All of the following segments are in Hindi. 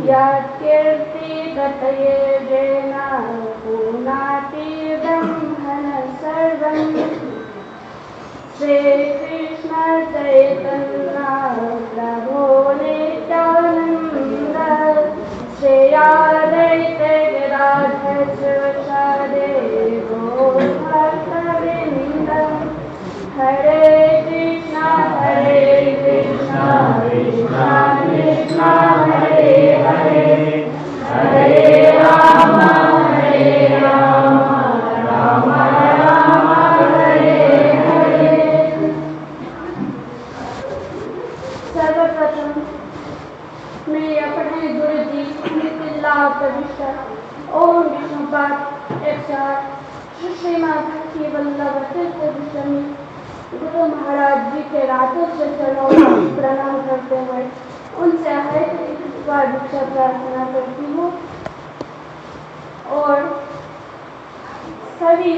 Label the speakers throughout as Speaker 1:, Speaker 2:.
Speaker 1: यत्कीर्तिततये येन पुनाति ब्रह्मण सर्वम् श्रीकृष्ण चैतन्य प्रभो नित्यानन्द श्री अद्वैत गदाधर शिवासादि गौरभक्तवृन्द हरे कृष्णा कृष्णा कृष्णा हरे हरे हरे राम राम राम हरे हरे। सर्वप्रथम मैं अपने गुरु जी ओम विष्णुपाद 108 श्रीमद भक्ति वल्लभ तीर्थ गोस्वामी गुरु महाराज जी के रातों से चरणों में प्रणाम करते हुए उनसे हरे कृष्ण दीक्षा प्रार्थना करती हूँ और सभी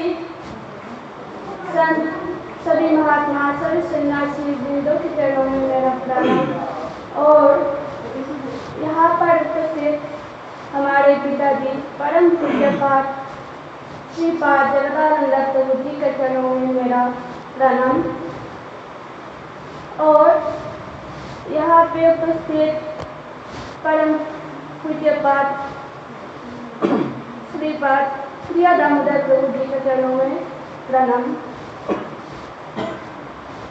Speaker 1: संत सभी महात्मा सभी सन्यासी वृंदों के चरणों में मेरा प्रणाम और यहाँ पर उपस्थित हमारे पिताजी परम पूज्यपाद श्रीपाद जगदानंद प्रभु जी के चरणों में मेरा प्रणाम और यहाँ पे उपस्थित परम पूज्यपाद श्रीपाद प्रिया दामोदर प्रभु जी के चरणों में प्रणाम।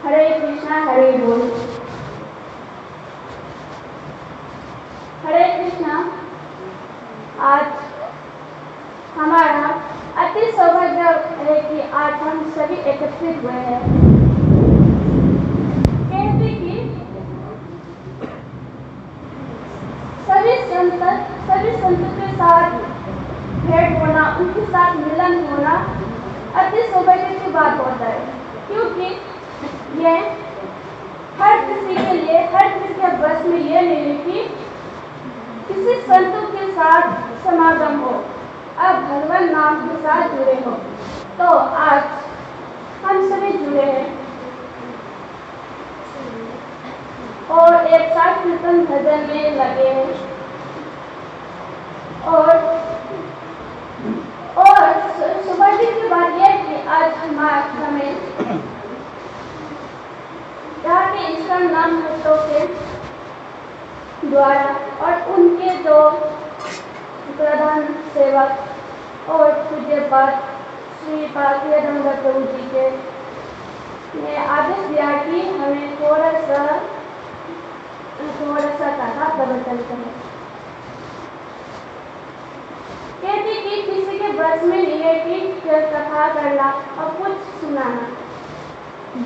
Speaker 1: हरे कृष्णा हरे बोल। हरे कृष्णा। आज हमारा अति सौभाग्य है कि आज हम सभी एकत्रित हुए हैं। कहते कि सभी संतों के साथ भेंट होना, उनके साथ मिलन होना अति सौभाग्य की बात होता है, क्योंकि ये हर किसी के लिए, हर किसी के बस में ये नहीं है कि किसी संतों के साथ समागम हो, अब भगवान नाम के साथ जुड़े हो। तो आज हम सभी जुड़े हैं और एक साथ कीर्तन भजन में लगे हैं और सौभाग्य की बात यह कि आज हमें यहाँ के ईश्वर नाम भक्तों के द्वारा और उनके जो प्रधान सेवक और पूज्यपाद श्री पार्थिव प्रभु जी के ने आदेश दिया कि हमें थोड़ा सा कथा प्रवचन करें। कहते कि किसी के बस में नहीं है कि कथा करना और कुछ सुनाना,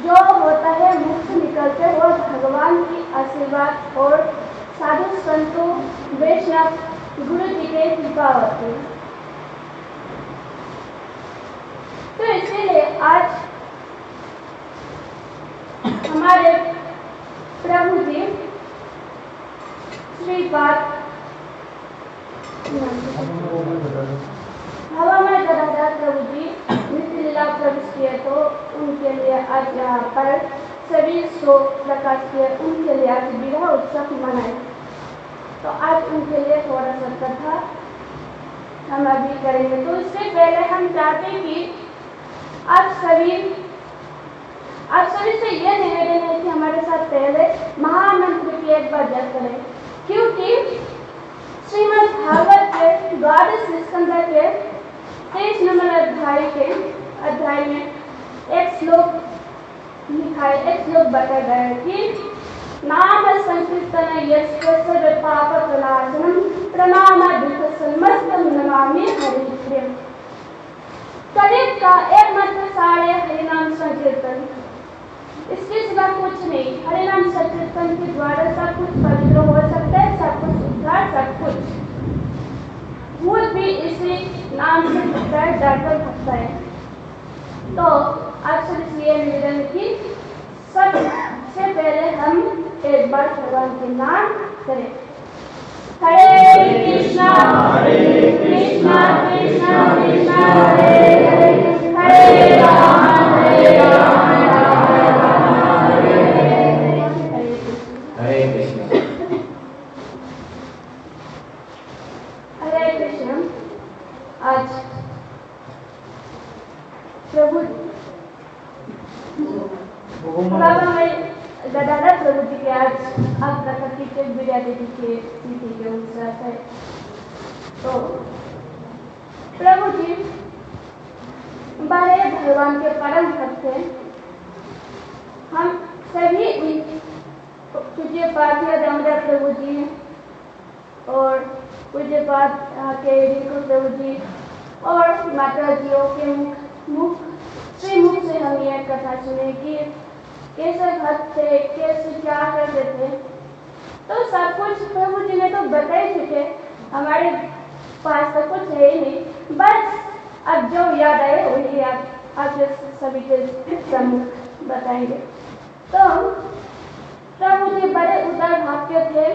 Speaker 1: जो होता है मुख से निकलते वो भगवान की आशीर्वाद और साधु संतों वैष्णव गुरु जी के कृपा होती है। तो इसीलिए आज हमारे प्रभु जी श्रीपाद हवामय गदाधर प्रभु जी नित्य लीला प्रवेश किए, तो उनके लिए आज यहाँ पर सभी शोक प्रकाश किए, उनके लिए आज विवाह उत्सव मनाए। तो आज उनके लिए थोड़ा सा कथा हम अभी करेंगे। तो इससे पहले हम चाहते हैं कि आप सभी से यह निवेदन है कि हमारे साथ पहले महामंत्र की एक बार जप करें, क्योंकि श्रीमद् भागवत के 12 स्कंद के 23 नंबर अध्याय में एक श्लोक लिखा है, एक श्लोक बताया गया है कि नाम संकीर्तन यस्य सर्व पाप प्रणाशनम प्रणामाद्भुत समस्तम नमामि हरिप्रियम। कलियुग का एकमात्र सार है हरिनाम संकीर्तन, इसके सिवा कुछ नहीं। हरिनाम संकीर्तन के द्वारा सब कुछ पवित्र हो सकता है, सब कुछ उद्धार, सब कुछ भूत भी इसी नाम से उठता है, डरकर भगता है। तो आज से इसलिए निवेदन की सबसे पहले हम एक बार भगवान के नाम करें। हरे कृष्णा कृष्णा कृष्णा हरे हरे, हरे राम हरे कृष्ण। अब प्रकृति के विद्यार्थी के नीति के अनुसार है। तो प्रभु जी बड़े भगवान के परम भक्त थे। हम सभी पूज्य पार्थिव दामोदर प्रभु जी और पूज्य पाठ के रिंकू प्रभु जी और माता जियों के मुख से हम यह कथा सुने कि कैसे भक्त थे, कैसे क्या करते थे। तो सब कुछ प्रभु जी ने तो बता ही चुके, हमारे पास तो कुछ है ही नहीं, बस अब जो याद आए वही आप सभी के सम्मुख बताएंगे। तो प्रभु जी बड़े उदार भाव के थे,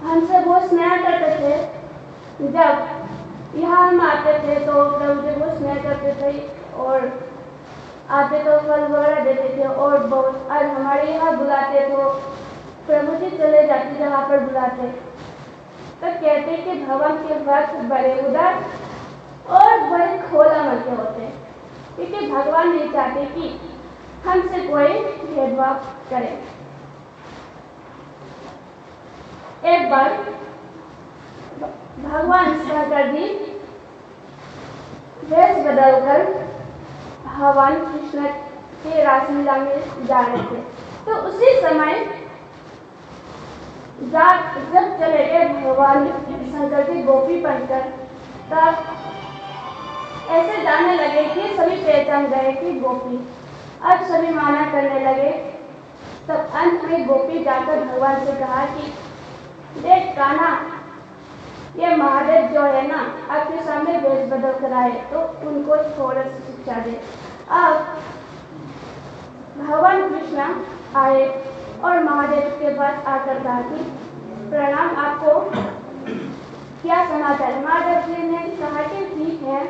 Speaker 1: हमसे बहुत स्नेह करते थे। जब यहाँ हम आते थे तो प्रभु जी बहुत स्नेह करते थे और आते तो फल वगैरह देते थे और बहुत आज हमारे यहाँ बुलाते तो प्रभु जी चले जाते जहाँ पर बुलाते। तो कहते कि भगवान के भक्त बड़े उदार और बड़े खोला मन के होते हैं, क्योंकि भगवान नहीं चाहते कि हमसे कोई भेदभाव करे। एक बार भगवान शंकर जी वेश बदलकर भगवान कृष्ण के रासलीला में जा रहे थे। तो उसी समय जब चले गए भगवान शंकर जी गोपी बनकर, तब ऐसे जाने लगे कि सभी पहचान गए कि गोपी। अब सभी माना करने लगे। तब अंत में गोपी जाकर भगवान से कहा कि देख कान्हा, ये महादेव जो है ना आपके सामने वेश बदल कर आए, तो उनको थोड़ा सी शिक्षा दे। अब भगवान कृष्ण आए और महादेव के पास आकर कहा कि प्रणाम, आपको क्या समाचार। महादेव जी ने कहा कि ठीक है,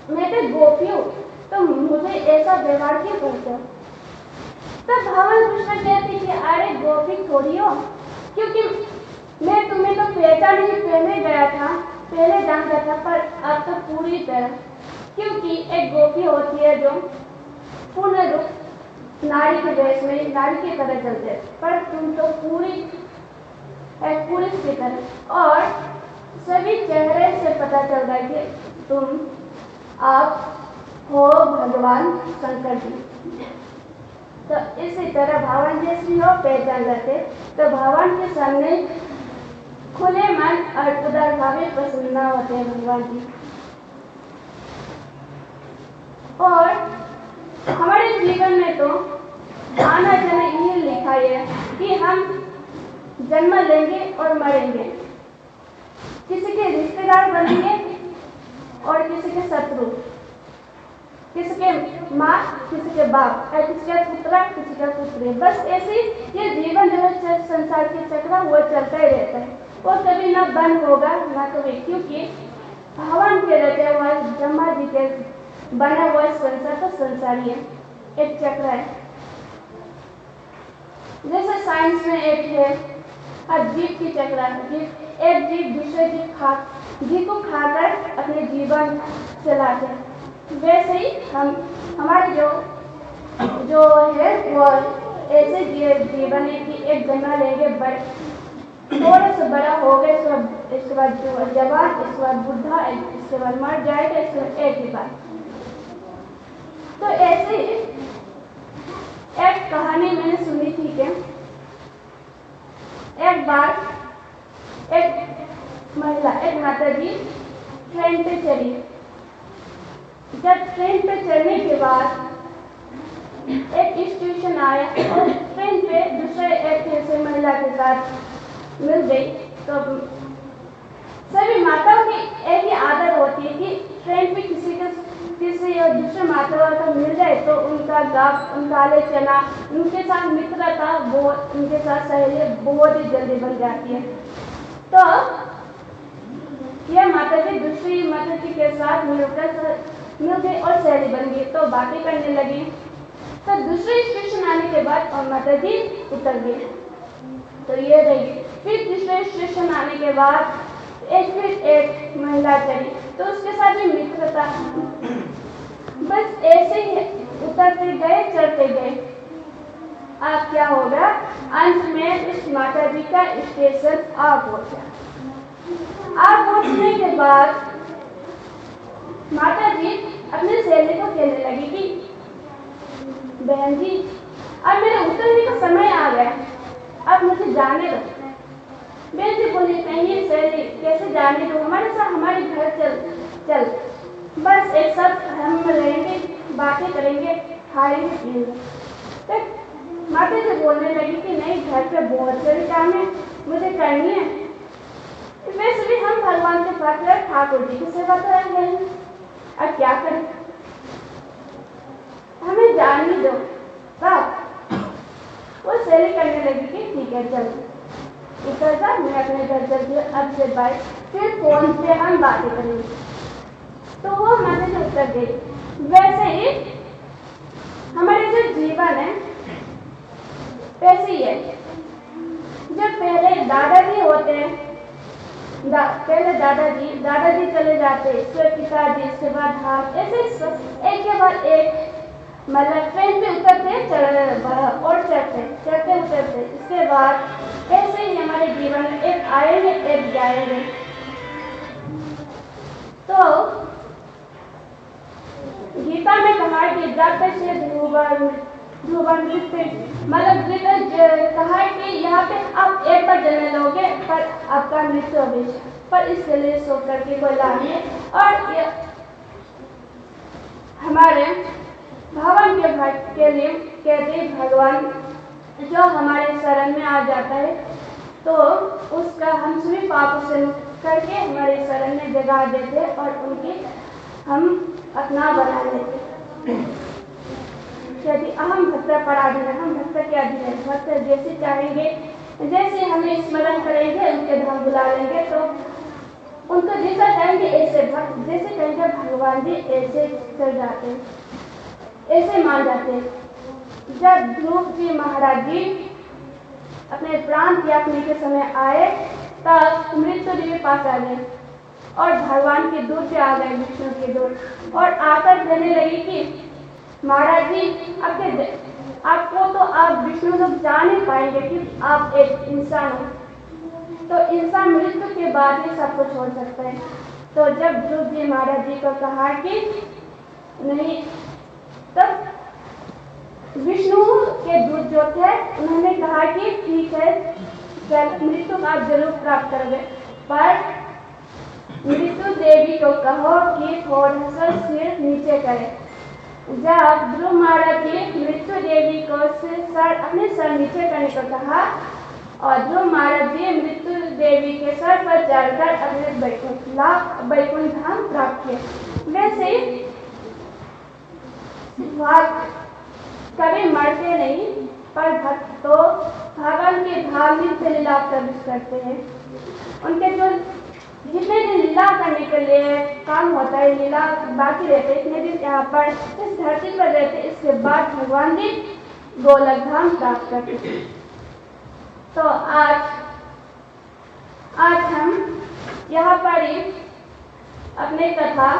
Speaker 1: मैं तो गोपी हूँ, तो मुझे ऐसा व्यवहार क्यों करते हो। तब भगवान कृष्ण कहते कि अरे गोपी थोड़ी हो, क्योंकि मैं तुम्हें तो पहचान ही पहले गया था, पहले जानता था, पर अब तो पूरी तरह, क्योंकि एक गोपी होती है जो पूर्ण रूप नारी के वेश में नारी की तरह चलते, पर तुम तो पूरी एक पुरुष की तरह। और सभी चेहरे से पता चल रहा है कि आप हो भगवान शंकर जी। तो इसी तरह भगवान जैसी हो पहचान करते, तो भगवान के सामने खुले मन और उदार भाव प्रसन्न होते हैं भगवान जी। और हमारे जीवन में तो आना जाना ये लिखा है कि हम जन्म लेंगे और मरेंगे, किसी के रिश्तेदार बनेंगे और किसी के शत्रु, किसी के माँ, किसी के बाप, किसी का पुत्र, किसी का पुत्री। बस ऐसे ये जीवन जो है संसार के चक्र वो चलता ही रहता है, वो कभी ना बंद होगा ना कभी, क्योंकि भगवान के रहते हुआ ब्रह्मा जी के बना हुआ संसार तो संसार ही है, एक चक्र है। जैसे साइंस में एक है जीव की चक्र, एक जीव दूसरे जीव को खाकर अपने जीवन चलाते हैं। वैसे ही हमारे जो है वो ऐसे जीवन है कि एक जन्म लेंगे, थोड़ा सा बड़ा हो गए, इसके बाद जवान, इसके बाद बुढ़ा, इसके बाद मर जाएगा, इसके बाद एक ही बात। तो ऐसे ही एक कहानी मैंने सुनी थी कि एक बार एक महिला, एक माता जी ट्रेन पे चली। जब ट्रेन पे चढ़ने के बाद एक स्टेशन आया और ट्रेन पे दूसरे एक ऐसे महिला के साथ मिल गई। तो सभी माताओं की एक ही आदत होती है कि ट्रेन पे किसी और दूसरे माताओं का मिल जाए तो उनका उनका ले चला, उनके साथ मित्रता, उनके साथ सहेली बहुत ही जल्दी बन जाती है। तो यह माता जी दूसरी माता जी के साथ मिल गई और सहेली बन गई, तो बातें करने लगी। तो दूसरे स्टेशन आने के बाद और माता जी उतर गई, तो ये रही। फिर तीसरे स्टेशन आने के बाद एक महिला चली, तो उसके साथ भी मित्रता। बस ऐसे ही उतरते गए, चढ़ते गए। अब क्या होगा, अंत में इस माता जी का स्टेशन आ पहुंचा। आ पहुंचने के बाद माता जी अपने सहेली को कहने लगी कि बहन जी, अब मेरे उतरने का समय आ गया, अब मुझे जाने दो। बहन जी बोली, नहीं सहेली, कैसे जाने दो, हमारे साथ हमारे घर चल, बस एक साथ हम रहेंगे, बातें करेंगे, खाएंगे पिएंगे। तो माता जी बोलने लगी कि नहीं, घर पे बहुत सारे काम है, मुझे करनी है। वैसे भी हम भगवान के पास ठाकुर जी की सेवा करेंगे, अब क्या करें, हमें जाने दो। तब वो सहेली करने लगी कि ठीक है चल, उतर जा, मैं अपने घर चलती हूँ, अब से बात, फिर फोन पे हम बातें करेंगे। तो वो माता जी उतर गई। वैसे ही हमारे जो जीवन है वैसे ही है। जब पहले दादाजी होते हैं, पहले दादाजी चले जाते, फिर पिताजी, इसके बाद हम, ऐसे एक के बाद एक, मतलब ट्रेन पे उतरते और चढ़ते उतरते, इसके बाद ऐसे ही हमारे जीवन में एक आएंगे एक जाएंगे। तो गीता में कहा कि जब से ध्रुवन मतलब कहा कि यहाँ पे आप एक बार जन्म लोगे पर आपका मृत्यु अवश्य, पर इसके लिए सो करके कोई लाभ नहीं। और हमारे भगवान के भक्त के लिए कहते भगवान जो हमारे शरण में आ जाता है तो उसका हम सभी पापों से मुक्त करके हमारे शरण में जगा देते और उनकी हम अपना बना लेते। यदि अहम भक्त पराधीन, हम भक्त के अधीन है, भक्त जैसे चाहेंगे, जैसे हमें स्मरण करेंगे, उनके धाम बुला लेंगे, तो उनको जैसा कहेंगे ऐसे, भक्त जैसे कहेंगे भगवान जी ऐसे चल जाते, ऐसे मान जाते। जब ध्रुव जी महाराज जी अपने प्राण त्यागने के समय आए तब मृत्यु जी के पास आ गए और भगवान के दूत से आ गए, विष्णु के दूत, और आकर कहने लगी कि महाराज जी आपको तो आप विष्णु लोग जान ही पाएंगे कि आप एक इंसान हो, तो इंसान मृत्यु के बाद ही सब कुछ हो सकता है। तो जब ध्रुव जी महाराज जी को कहा कि नहीं, तब विष्णु के दूत जो थे उन्होंने कहा कि ठीक है, मृत्यु का आप जरूर प्राप्त करोगे, पर मृत्यु देवी को कहो कि थोड़ा सा सिर नीचे करे। जब ध्रुव महाराज जी मृत्यु देवी को अपने सर नीचे करने को कहा और ध्रुव महाराज जी मृत्यु देवी के सर पर चढ़कर अपने वैकुंठ धाम प्राप्त किए। वैसे कभी मरते नहीं, पर भक्त तो भगवान के धाम में लीला प्रवेश करते हैं। उनके जो जितने दिन लीला करने के लिए काम होता है, लीला बाकी रहते, इतने दिन यहाँ पर इस धरती पर रहते, इसके बाद भगवान जी गोलक धाम प्राप्त करते। तो आज हम यहाँ पर ही अपने कथा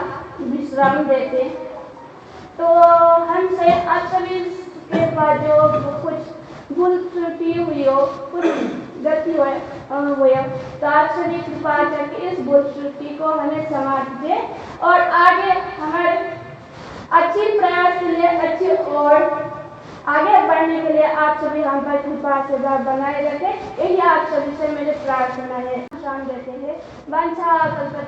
Speaker 1: विश्राम देते। तो हमसे आप सभी के पास जो कुछ भूल त्रुटि हुई हो, कुछ गलती हुई हो, तो आप सभी कृपा करके इस भूल त्रुटि को हमें क्षमा दीजिए और आगे हमारे अच्छी प्रयास के लिए, अच्छी और आगे बढ़ने के लिए आप सभी हम पर कृपा से बनाए रखें। यही आप सभी से मेरे प्रार्थना है। शाम देते हैं। वंशा कल्पतरु